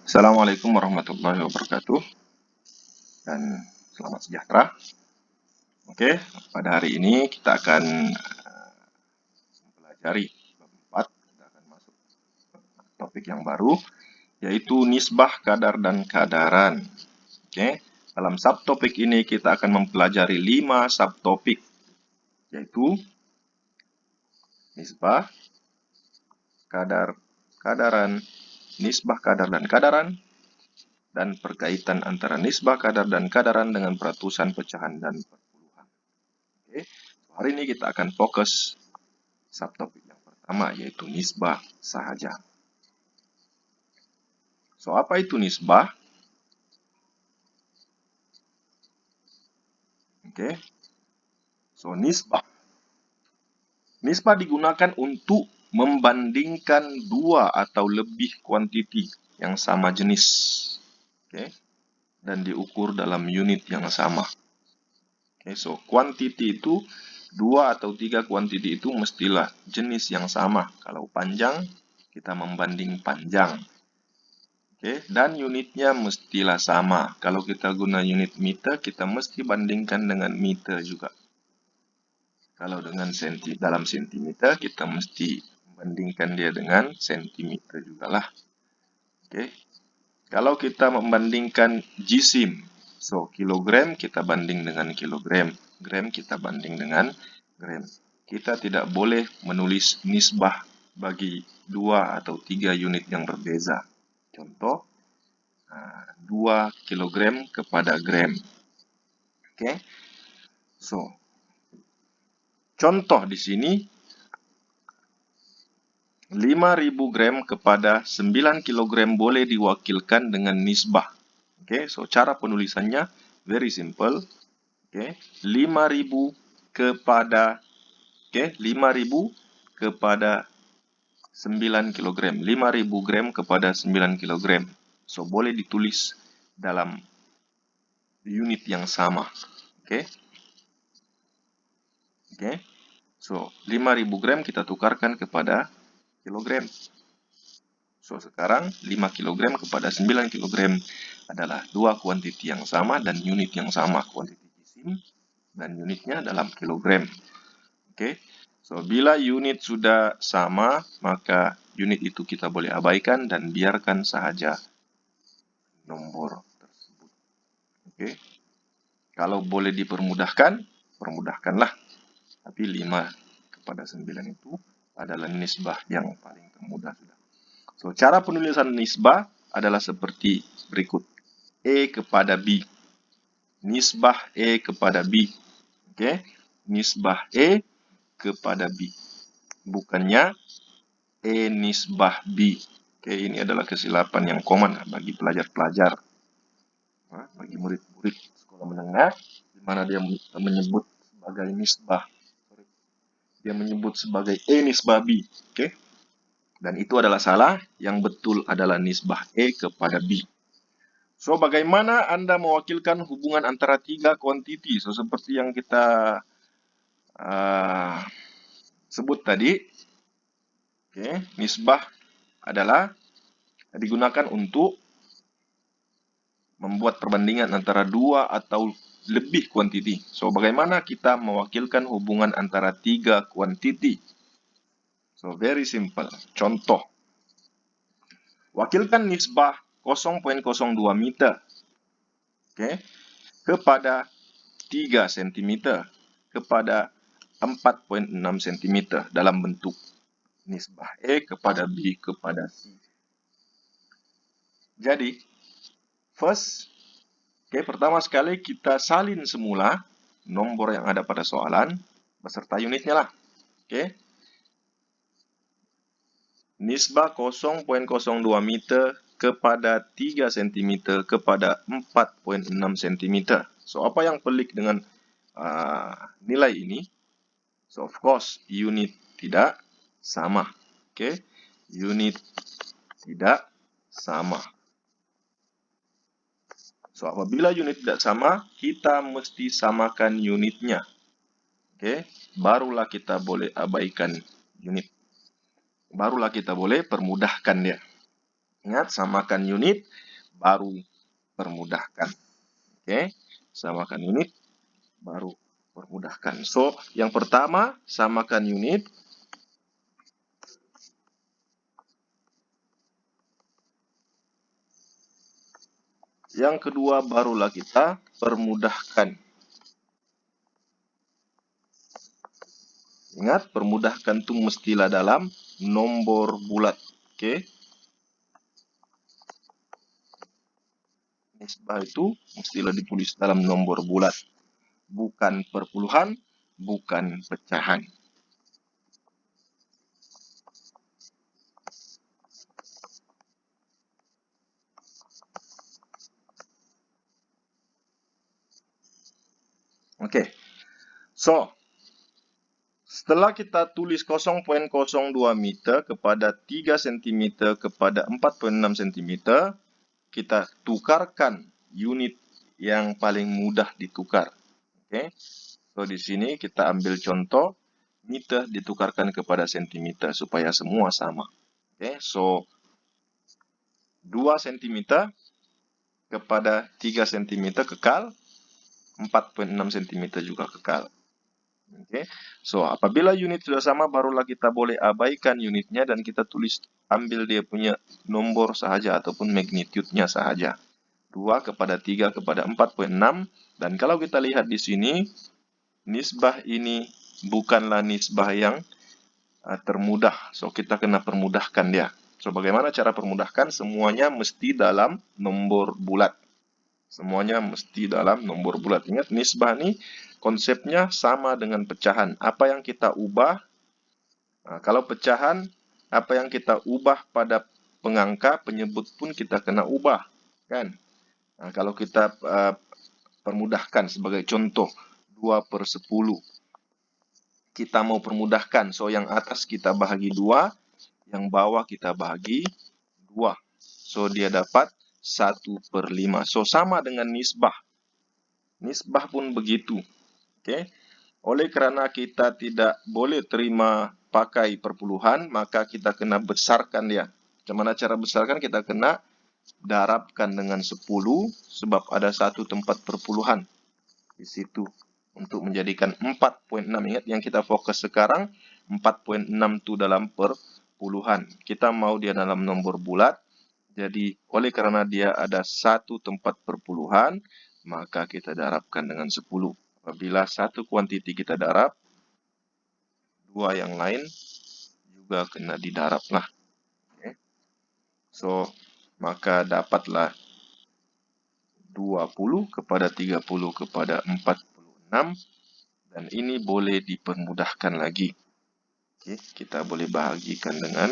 Assalamualaikum warahmatullahi wabarakatuh dan selamat sejahtera. Oke, pada hari ini kita akan mempelajari bab 4. Kita akan masuk topik yang baru, yaitu nisbah, kadar, dan kadaran. Oke, dalam subtopik ini kita akan mempelajari 5 subtopik, yaitu nisbah, kadar, kadaran, nisbah, kadar, dan kadaran, dan perkaitan antara nisbah, kadar, dan kadaran dengan peratusan pecahan dan perpuluhan. Oke, hari ini kita akan fokus subtopik yang pertama, yaitu nisbah sahaja. So, apa itu nisbah? Oke. So, nisbah digunakan untuk membandingkan dua atau lebih kuantiti yang sama jenis. Oke. Dan diukur dalam unit yang sama. Oke, so kuantiti itu 2 atau 3 kuantiti itu mestilah jenis yang sama. Kalau panjang, kita membanding panjang. Oke, dan unitnya mestilah sama. Kalau kita guna unit meter, kita mesti bandingkan dengan meter juga. Kalau dengan dalam sentimeter, kita mesti membandingkan dia dengan sentimeter juga lah. Oke, kalau kita membandingkan jisim, so kilogram kita banding dengan kilogram, gram kita banding dengan gram. Kita tidak boleh menulis nisbah bagi 2 atau 3 unit yang berbeza. Contoh, 2 kilogram kepada gram. Oke. So, contoh di sini 5.000 gram kepada 9 kilogram boleh diwakilkan dengan nisbah. Oke, so cara penulisannya very simple. Oke, 5.000 kepada 5.000 kepada 9 kilogram. 5.000 gram kepada 9 kilogram. So, boleh ditulis dalam unit yang sama. Oke. Oke. So, 5.000 gram kita tukarkan kepada kilogram. So, sekarang 5 kilogram kepada 9 kilogram adalah dua kuantiti yang sama dan unit yang sama. Kuantiti jisim dan unitnya dalam kilogram. Oke. So, bila unit sudah sama, maka unit itu kita boleh abaikan dan biarkan sahaja nomor tersebut. Oke. Kalau boleh dipermudahkan, permudahkanlah. Tapi 5 kepada 9 itu adalah nisbah yang paling termudah sudah. So, cara penulisan nisbah adalah seperti berikut. E kepada B. Nisbah E kepada B. Oke. Nisbah E kepada B. Bukannya E nisbah B. Oke, ini adalah kesilapan yang common bagi pelajar-pelajar. Bagi murid-murid sekolah menengah, di mana dia menyebut sebagai nisbah. Dia menyebut sebagai E nisbah B. Oke. Dan itu adalah salah. Yang betul adalah nisbah E kepada B. So, bagaimana Anda mewakilkan hubungan antara 3 kuantiti? So, seperti yang kita sebut tadi. Oke, nisbah adalah digunakan untuk membuat perbandingan antara 2 atau lebih kuantiti. So, bagaimana kita mewakilkan hubungan antara 3 kuantiti? So, very simple. Contoh. Wakilkan nisbah 0,02 meter. Oke, kepada 3 cm kepada 4,6 cm dalam bentuk nisbah E kepada B kepada C. Jadi, pertama sekali kita salin semula nomor yang ada pada soalan beserta unitnya lah. Oke. Nisbah 0,02 meter kepada 3 cm kepada 4,6 cm. So, apa yang pelik dengan nilai ini? So, of course, unit tidak sama. Oke, unit tidak sama. So, apabila unit tidak sama, kita mesti samakan unitnya. Oke, barulah kita boleh abaikan unit. Barulah kita boleh permudahkan dia. Ingat, samakan unit, baru permudahkan. Oke, samakan unit, baru permudahkan. So, yang pertama, samakan unit. Yang kedua, barulah kita permudahkan. Ingat, permudahkan itu mestilah dalam nomor bulat. Oke. Nisbah itu mestilah ditulis dalam nomor bulat. Bukan perpuluhan, bukan pecahan. Oke. So, setelah kita tulis 0,02 meter kepada 3 cm kepada 4,6 cm, kita tukarkan unit yang paling mudah ditukar. Oke. So, di sini kita ambil contoh meter ditukarkan kepada cm supaya semua sama. Oke. So, 2 cm kepada 3 cm kekal, 4,6 cm juga kekal. Oke. So, apabila unit sudah sama, barulah kita boleh abaikan unitnya dan kita tulis, ambil dia punya nomor sahaja ataupun magnitude-nya sahaja. 2 kepada 3 kepada 4,6. Dan kalau kita lihat di sini, nisbah ini bukanlah nisbah yang termudah. So, kita kena permudahkan dia. So, bagaimana cara permudahkan? Semuanya mesti dalam nomor bulat. Semuanya mesti dalam nomor bulat. Ingat, nisbah ini konsepnya sama dengan pecahan. Apa yang kita ubah, kalau pecahan, apa yang kita ubah pada pengangka, penyebut pun kita kena ubah. Kan? Kalau kita permudahkan sebagai contoh, 2/10. Kita mau permudahkan, so yang atas kita bahagi 2, yang bawah kita bahagi 2. So, dia dapat 1/5. So, sama dengan nisbah. Nisbah pun begitu. Oke. Oleh karena kita tidak boleh terima pakai perpuluhan, maka kita kena besarkan dia. Bagaimana cara besarkan? Kita kena darabkan dengan 10, sebab ada satu tempat perpuluhan di situ untuk menjadikan 4,6. Ingat, yang kita fokus sekarang 4,6 itu dalam perpuluhan. Kita mau dia dalam nomor bulat. Jadi, oleh karena dia ada satu tempat perpuluhan, maka kita darabkan dengan 10. Apabila satu kuantiti kita darab, 2 yang lain juga kena didarab lah. Okay. So, maka dapatlah 20 kepada 30 kepada 46. Dan ini boleh dipermudahkan lagi. Okay. Kita boleh bahagikan dengan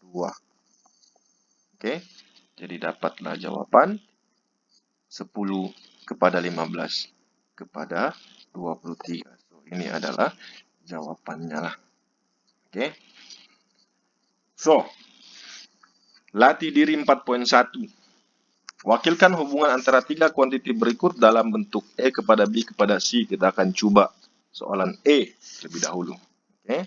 2. Oke, jadi dapatlah jawaban 10 kepada 15 kepada 23. So, ini adalah jawabannya lah. Oke. So, latih diri 4.1. Wakilkan hubungan antara 3 kuantiti berikut dalam bentuk E kepada B kepada C. Kita akan coba soalan E terlebih dahulu. Oke.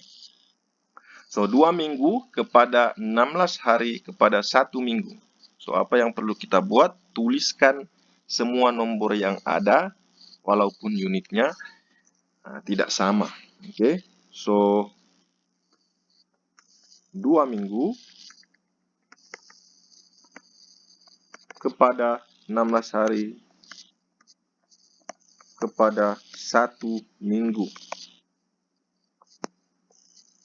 So, 2 minggu kepada 16 hari kepada 1 minggu. So, apa yang perlu kita buat? Tuliskan semua nomor yang ada, walaupun unitnya tidak sama. Oke. So, 2 minggu kepada 16 hari kepada 1 minggu.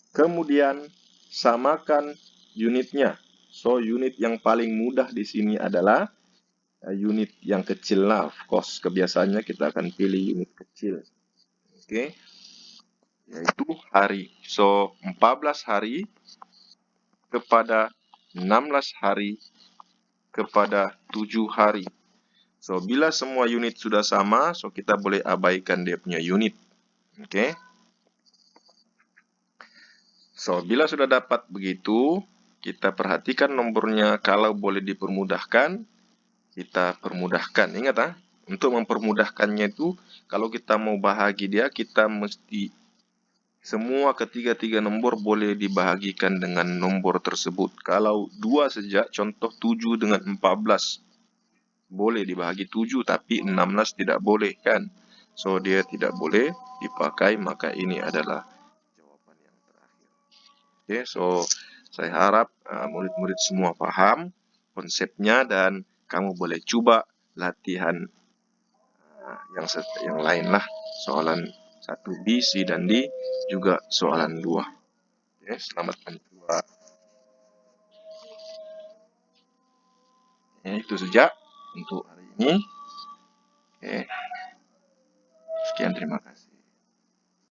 Kemudian samakan unitnya. So, unit yang paling mudah di sini adalah unit yang kecil lah. Of course, kebiasaannya kita akan pilih unit kecil. Oke. Yaitu hari. So, 14 hari kepada 16 hari kepada 7 hari. So, bila semua unit sudah sama, so kita boleh abaikan dia punya unit. Oke. So, bila sudah dapat begitu, kita perhatikan nomornya. Kalau boleh dipermudahkan, kita permudahkan. Ingat, untuk mempermudahkannya itu, kalau kita mau bahagi dia, kita mesti Semua ketiga-tiga nomor boleh dibahagikan dengan nomor tersebut. Kalau 2 saja, contoh 7 dengan 14, boleh dibahagi 7, tapi 16 tidak boleh kan? So, dia tidak boleh dipakai, maka ini adalah jawaban yang terakhir. Oke, so saya harap murid-murid semua paham konsepnya dan kamu boleh coba latihan yang lain lah. Soalan 1B, C, dan D, juga soalan 2. Oke, selamat mencoba. Itu saja untuk hari ini. Oke, sekian, terima kasih.